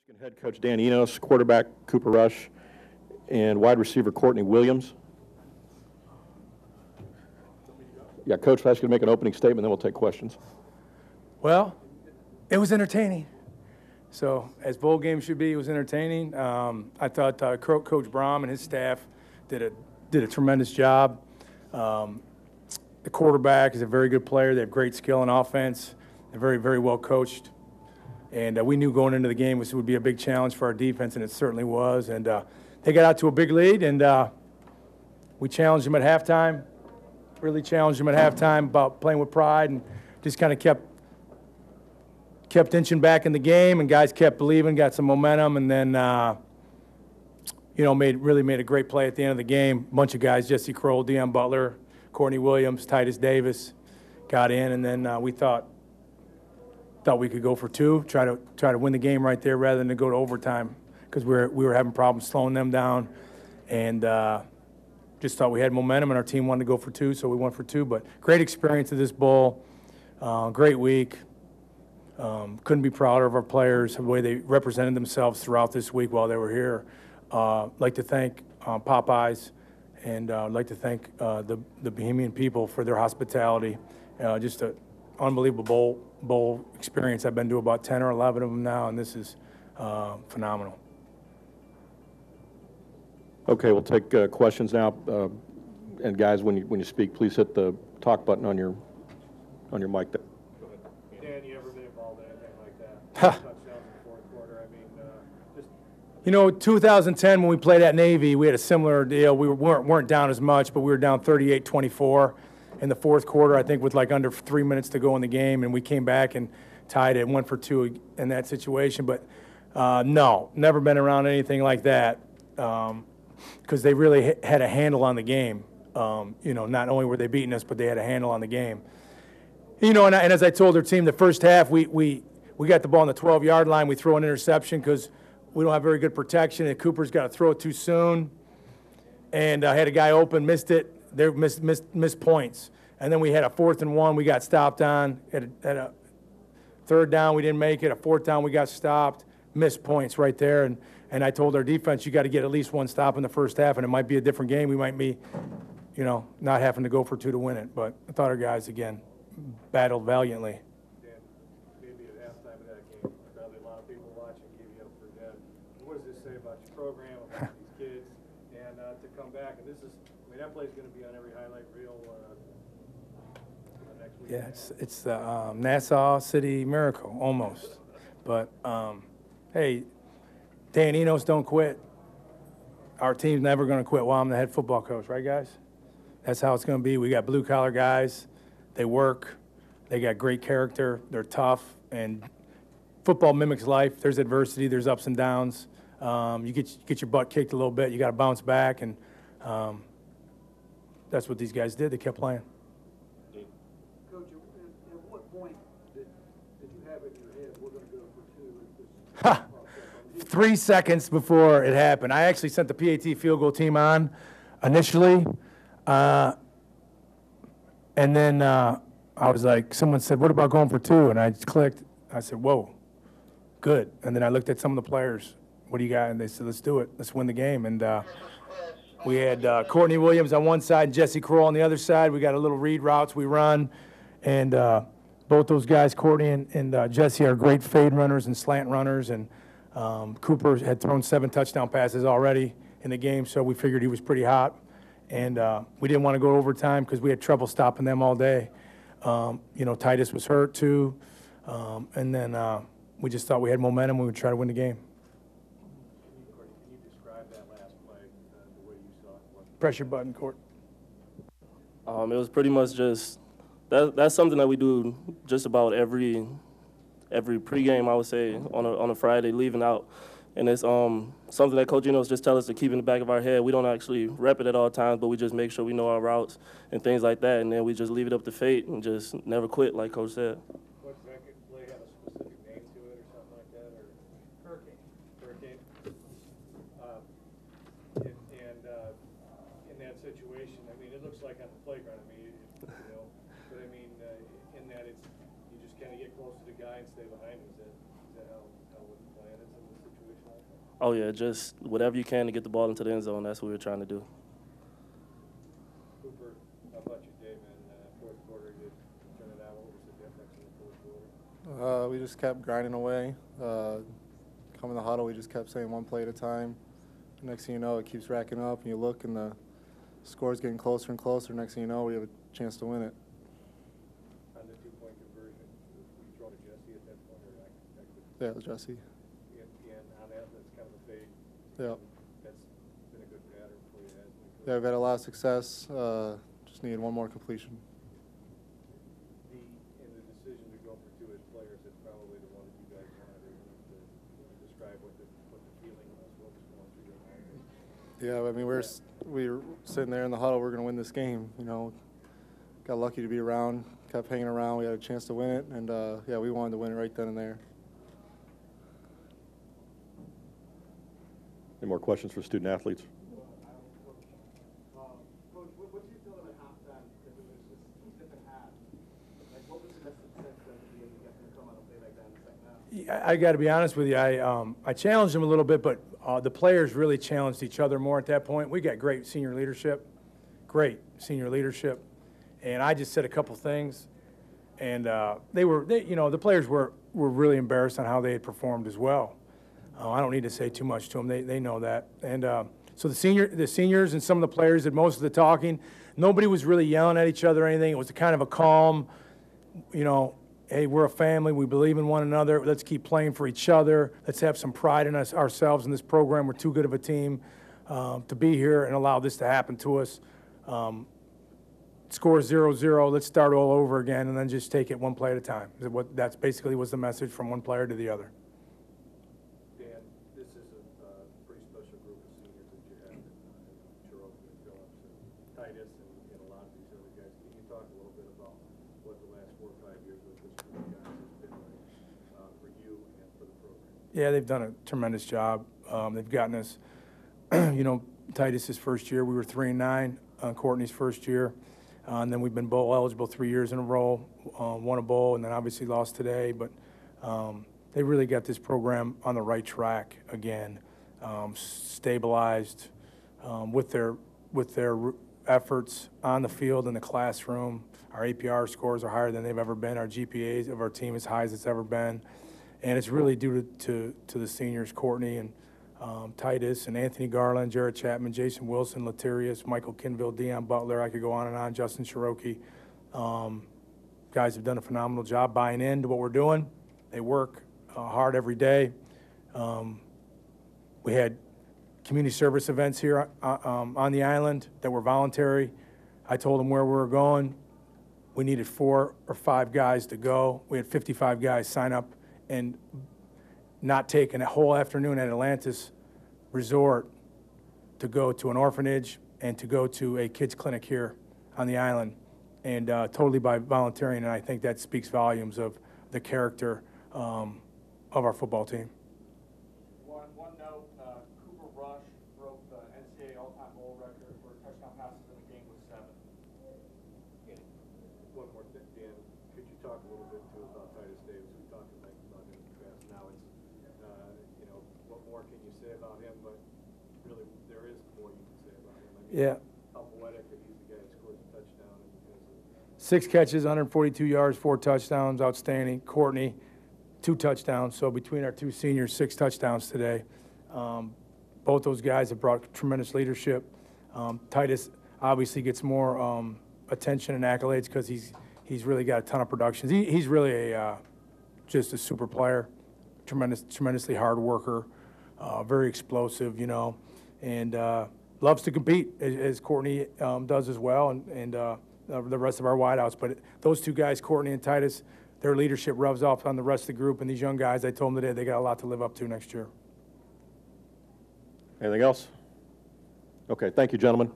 Michigan head coach Dan Enos, quarterback Cooper Rush, and wide receiver Courtney Williams. Yeah, Coach, if I ask you to make an opening statement, then we'll take questions. Well, it was entertaining. So, as bowl games should be, it was entertaining. I thought Coach Brom and his staff did a tremendous job. The quarterback is a very good player. They have great skill in offense. They're very, very well coached. And we knew going into the game this would be a big challenge for our defense, and it certainly was. And they got out to a big lead, and we challenged them at halftime, really challenged them at halftime about playing with pride, and just kind of kept inching back in the game, and guys kept believing, got some momentum, and then, really made a great play at the end of the game. A bunch of guys, Jesse Kroll, Deion Butler, Courtney Williams, Titus Davis, got in, and then we thought we could go for two, try to win the game right there rather than to go to overtime, because we were having problems slowing them down, and just thought we had momentum, and our team wanted to go for two, so we went for two. But great experience of this bowl, great week. Couldn't be prouder of our players, the way they represented themselves throughout this week while they were here. Like to thank Popeyes, and I'd like to thank the Bahamian people for their hospitality. Just an unbelievable bowl experience. I've been to about 10 or 11 of them now, and this is phenomenal. Okay, we'll take questions now. And guys, when you speak, please hit the talk button on your mic there. Go ahead. Dan, you ever been involved in anything like that? Ha. Touchdowns in the fourth quarter. I mean, just. 2010 when we played at Navy, we had a similar deal. We weren't down as much, but we were down 38-24 in the fourth quarter, I think, with like under 3 minutes to go in the game, and we came back and tied it and went for two in that situation. But no, never been around anything like that, because they really had a handle on the game. Not only were they beating us, but they had a handle on the game. And as I told their team, the first half, we got the ball on the 12-yard line. We throw an interception because we don't have very good protection, and Cooper's got to throw it too soon. And I had a guy open, missed it. They missed points. And then we had a 4th and 1 we got stopped on. At a 3rd down, we didn't make it. A 4th down, we got stopped. Missed points right there. And I told our defense, you got to get at least one stop in the first half, and it might be a different game. We might be, not having to go for two to win it. But I thought our guys, again, battled valiantly. Dan, maybe at halftime of that game, probably a lot of people watching gave you up for dead. What does this say about your program, about these kids, and to come back? And that play's going to be on every highlight reel next week. Yeah, it's the Nassau City Miracle, almost. But, hey, Dan Enos don't quit. Our team's never going to quit while I'm the head football coach, right, guys? That's how it's going to be. We got blue-collar guys. They work. They got great character. They're tough. And football mimics life. There's adversity. There's ups and downs. You get your butt kicked a little bit. You got to bounce back. And that's what these guys did. They kept playing. Coach, at what point did you have it in your head, we're going to go for two? 3 seconds before it happened. I actually sent the PAT field goal team on initially. And then I was like, someone said, what about going for two? And I just clicked. I said, whoa, good. And then I looked at some of the players. What do you got? And they said, let's do it. Let's win the game. And we had Courtney Williams on one side and Jesse Kroll on the other side. We got a little read routes we run. And both those guys, Courtney and Jesse, are great fade runners and slant runners. And Cooper had thrown 7 touchdown passes already in the game, so we figured he was pretty hot. And we didn't want to go overtime because we had trouble stopping them all day. Titus was hurt too. And then we just thought we had momentum. We would try to win the game. Can you describe that last play, the way you saw it? Pressure button, Court. It was pretty much just that's something that we do just about every pregame, I would say, on a Friday leaving out. And it's something that Coach Enos just tell us to keep in the back of our head. We don't actually rep it at all times, but we just make sure we know our routes and things like that. And then we just leave it up to fate and just never quit, like Coach said. What, does that play have a specific name to it or something like that? Or Hurricane. In that situation, I mean, it looks like on the playground. I mean, but I mean, in that you just kind of get close to the guy and stay behind him. Is that how we're playing it in this situation? Oh, yeah, just whatever you can to get the ball into the end zone. That's what we're trying to do. Cooper, how about you, Dave, man? Fourth quarter, you turn it out. What was the difference in the fourth quarter? We just kept grinding away. Coming to the huddle, we just kept saying one play at a time. Next thing you know, it keeps racking up, and you look, and the score's getting closer and closer. Next thing you know, we have a chance to win it. On the two-point conversion, were you throw to Jesse at that point, or Yeah, it was Jesse. and on that, that's kind of a fade. Yeah. That's been a good pattern for you, hasn't it? Yeah, we've had a lot of success. Just needed one more completion. In the decision to go for two as players, that's probably the one that you guys wanted, isn't it? To describe what the feeling was, what was going through your mind. Yeah, I mean, we were sitting there in the huddle. We're going to win this game. You know, got lucky to be around. Kept hanging around. We had a chance to win it, and yeah, we wanted to win it right then and there. Any more questions for student athletes? Coach, what's your feeling at halftime? Because it was just two different halves. Like, what was the message sense that you guys going to come out and play like that in the second half? I got to be honest with you. I challenged them a little bit, but the players really challenged each other more at that point. We got great senior leadership, and I just said a couple things, and the players were really embarrassed on how they had performed as well. I don't need to say too much to them. They know that, and so the seniors and some of the players did most of the talking. Nobody was really yelling at each other or anything. It was kind of a calm, hey, we're a family. We believe in one another. Let's keep playing for each other. Let's have some pride in ourselves in this program. We're too good of a team to be here and allow this to happen to us. Score 0-0. Let's start all over again and then just take it one play at a time. That's basically was the message from one player to the other. Dan, this is a pretty special group of seniors that you have in Cherokee and Phillips and Titus and a lot of these other guys. Can you talk a little bit about what the last 4 or 5 years with this group of guys has been like for you and for the program? Yeah, they've done a tremendous job. They've gotten us, Titus's first year, we were 3-9. Courtney's first year. And then we've been bowl eligible 3 years in a row, won a bowl, and then obviously lost today. But they really got this program on the right track again, stabilized with their efforts on the field in the classroom. Our APR scores are higher than they've ever been. Our GPAs of our team is high as it's ever been. And it's really due to the seniors, Courtney and Titus and Anthony Garland, Jared Chapman, Jason Wilson, Latirius, Michael Kinville, Deion Butler. I could go on and on. Justin Cherokee. Guys have done a phenomenal job buying into what we're doing. They work hard every day. We had community service events here on the island that were voluntary. I told them where we were going. We needed 4 or 5 guys to go. We had 55 guys sign up and not taking a whole afternoon at Atlantis Resort to go to an orphanage and to go to a kids clinic here on the island, and totally by volunteering. And I think that speaks volumes of the character of our football team. One note, Cooper Rush broke the NCAA all-time goal record for touchdown passes in a game with 7. One more thing, Dan, could you talk a little bit too about Titus Davis? We talked about him in the past. Now it's, what more can you say about him? But really, there is more you can say about him. I mean, Yeah. how poetic that he's the guy that scores a touchdown. And 6 catches, 142 yards, 4 touchdowns, outstanding. Courtney, 2 touchdowns. So between our 2 seniors, 6 touchdowns today. Both those guys have brought tremendous leadership. Titus obviously gets more attention and accolades because he's really got a ton of productions. He's really just a super player, tremendously hard worker, very explosive, and loves to compete as Courtney does as well, and the rest of our wideouts. But those 2 guys, Courtney and Titus, their leadership rubs off on the rest of the group. And these young guys, I told them today, they got a lot to live up to next year. Anything else? Okay, thank you, gentlemen.